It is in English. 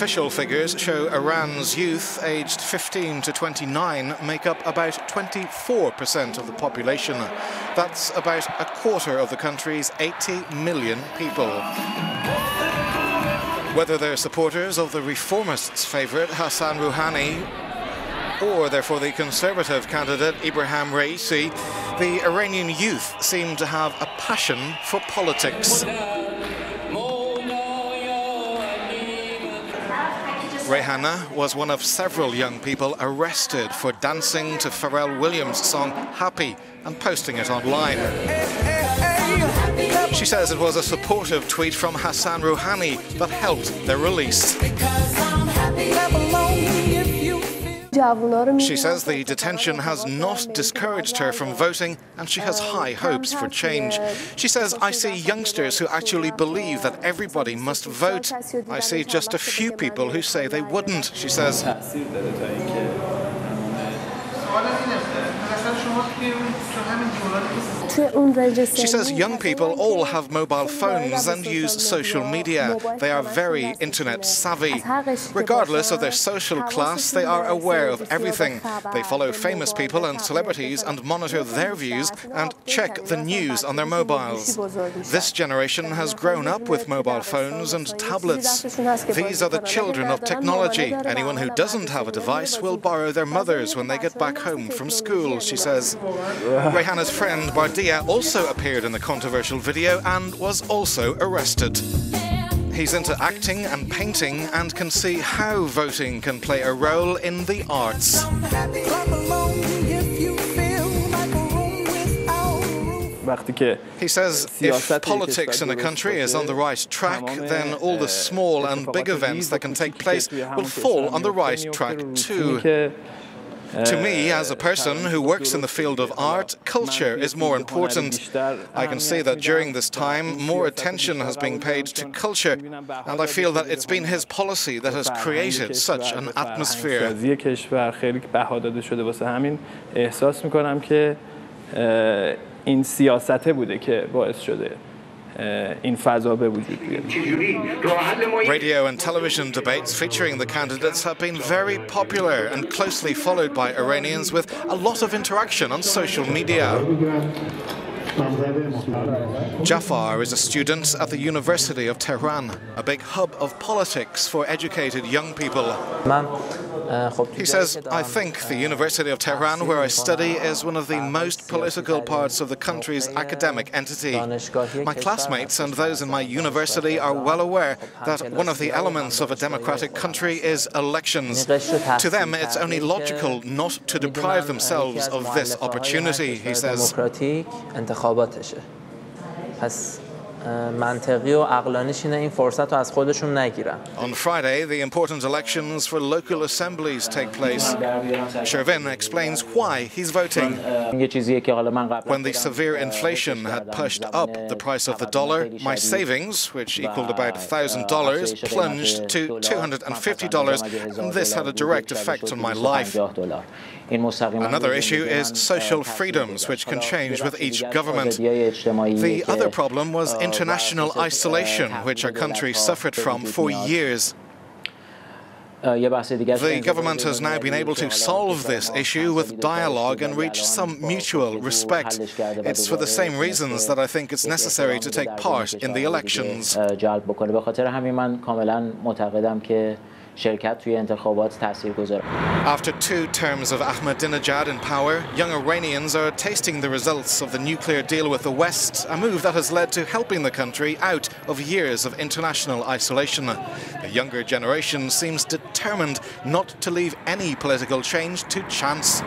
Official figures show Iran's youth aged 15 to 29 make up about 24% of the population. That's about a quarter of the country's 80 million people. Whether they're supporters of the reformists' favourite Hassan Rouhani or they're for the conservative candidate Ebrahim Raisi, the Iranian youth seem to have a passion for politics. Reihaneh was one of several young people arrested for dancing to Pharrell Williams' song Happy and posting it online. She says it was a supportive tweet from Hassan Rouhani that helped their release. She says the detention has not discouraged her from voting and she has high hopes for change. She says, "I see youngsters who actually believe that everybody must vote. I see just a few people who say they wouldn't," she says. She says young people all have mobile phones and use social media. They are very internet savvy. Regardless of their social class, they are aware of everything. They follow famous people and celebrities and monitor their views and check the news on their mobiles. This generation has grown up with mobile phones and tablets. These are the children of technology. Anyone who doesn't have a device will borrow their mother's when they get back home from school, she says. Reihaneh's friend Bardia also appeared in the controversial video and was also arrested. He's into acting and painting and can see how voting can play a role in the arts. He says if politics in a country is on the right track, then all the small and big events that can take place will fall on the right track too. To me, as a person who works in the field of art, culture is more important. I can see that during this time, more attention has been paid to culture, and I feel that it's been his policy that has created such an atmosphere. Radio and television debates featuring the candidates have been very popular and closely followed by Iranians, with a lot of interaction on social media. Jafar is a student at the University of Tehran, a big hub of politics for educated young people. He says, "I think the University of Tehran, where I study, is one of the most political parts of the country's academic entity. My classmates and those in my university are well aware that one of the elements of a democratic country is elections. To them, it's only logical not to deprive themselves of this opportunity," he says. On Friday, the important elections for local assemblies take place. Shervin explains why he's voting. When the severe inflation had pushed up the price of the dollar, my savings, which equaled about $1,000, plunged to $250, and this had a direct effect on my life. Another issue is social freedoms, which can change with each government. The other problem was international isolation, which our country suffered from for years. The government has now been able to solve this issue with dialogue and reach some mutual respect. It's for the same reasons that I think it's necessary to take part in the elections. After 2 terms of Ahmadinejad in power, young Iranians are tasting the results of the nuclear deal with the West, a move that has led to helping the country out of years of international isolation. The younger generation seems determined not to leave any political change to chance.